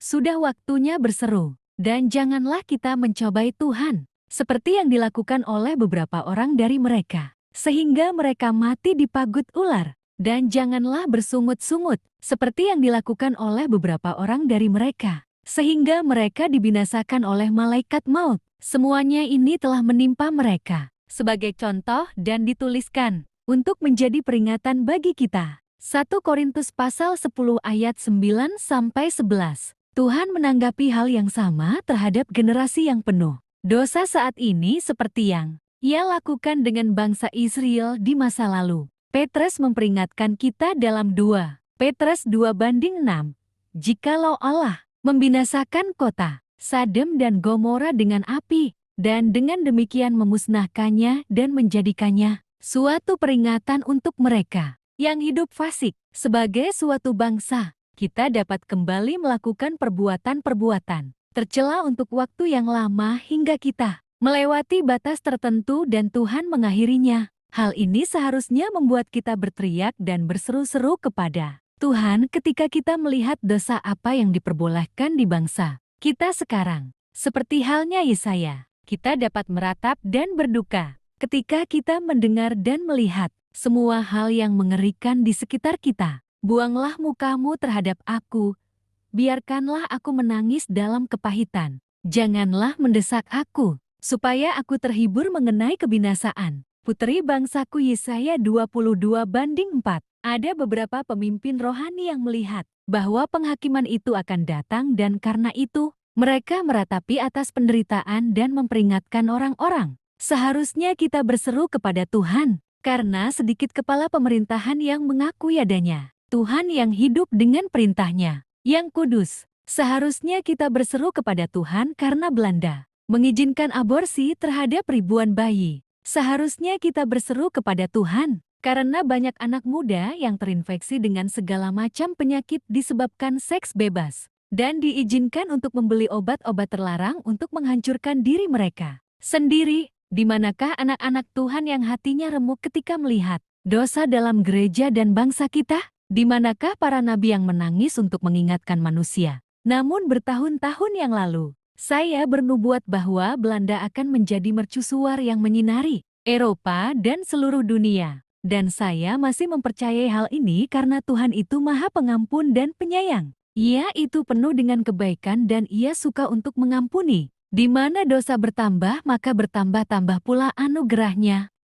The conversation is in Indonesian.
Sudah waktunya berseru. Dan janganlah kita mencobai Tuhan, seperti yang dilakukan oleh beberapa orang dari mereka, sehingga mereka mati dipagut ular. Dan janganlah bersungut-sungut, seperti yang dilakukan oleh beberapa orang dari mereka, sehingga mereka dibinasakan oleh malaikat maut. Semuanya ini telah menimpa mereka, sebagai contoh dan dituliskan, untuk menjadi peringatan bagi kita. 1 Korintus pasal 10 ayat 9-11. Tuhan menanggapi hal yang sama terhadap generasi yang penuh dosa saat ini seperti yang Ia lakukan dengan bangsa Israel di masa lalu. Petrus memperingatkan kita dalam 2 Petrus 2:6. Jikalau Allah membinasakan kota Sadem dan Gomora dengan api, dan dengan demikian memusnahkannya dan menjadikannya suatu peringatan untuk mereka yang hidup fasik sebagai suatu bangsa, kita dapat kembali melakukan perbuatan-perbuatan tercela untuk waktu yang lama hingga kita melewati batas tertentu dan Tuhan mengakhirinya. Hal ini seharusnya membuat kita berteriak dan berseru-seru kepada Tuhan ketika kita melihat dosa apa yang diperbolehkan di bangsa kita sekarang. Seperti halnya Yesaya, kita dapat meratap dan berduka ketika kita mendengar dan melihat semua hal yang mengerikan di sekitar kita. Buanglah mukamu terhadap aku, biarkanlah aku menangis dalam kepahitan. Janganlah mendesak aku, supaya aku terhibur mengenai kebinasaan. Putri bangsaku Yesaya 22:4. Ada beberapa pemimpin rohani yang melihat bahwa penghakiman itu akan datang dan karena itu, mereka meratapi atas penderitaan dan memperingatkan orang-orang. Seharusnya kita berseru kepada Tuhan, karena sedikit kepala pemerintahan yang mengakui adanya Tuhan yang hidup dengan perintahnya, yang kudus. Seharusnya kita berseru kepada Tuhan karena Belanda mengizinkan aborsi terhadap ribuan bayi. Seharusnya kita berseru kepada Tuhan karena banyak anak muda yang terinfeksi dengan segala macam penyakit disebabkan seks bebas dan diizinkan untuk membeli obat-obat terlarang untuk menghancurkan diri mereka sendiri. Di manakah anak-anak Tuhan yang hatinya remuk ketika melihat dosa dalam gereja dan bangsa kita? Di manakah para nabi yang menangis untuk mengingatkan manusia? Namun bertahun-tahun yang lalu, saya bernubuat bahwa Belanda akan menjadi mercusuar yang menyinari Eropa dan seluruh dunia. Dan saya masih mempercayai hal ini karena Tuhan itu Maha Pengampun dan Penyayang. Ia itu penuh dengan kebaikan dan Ia suka untuk mengampuni. Di mana dosa bertambah maka bertambah-tambah pula anugerah-Nya.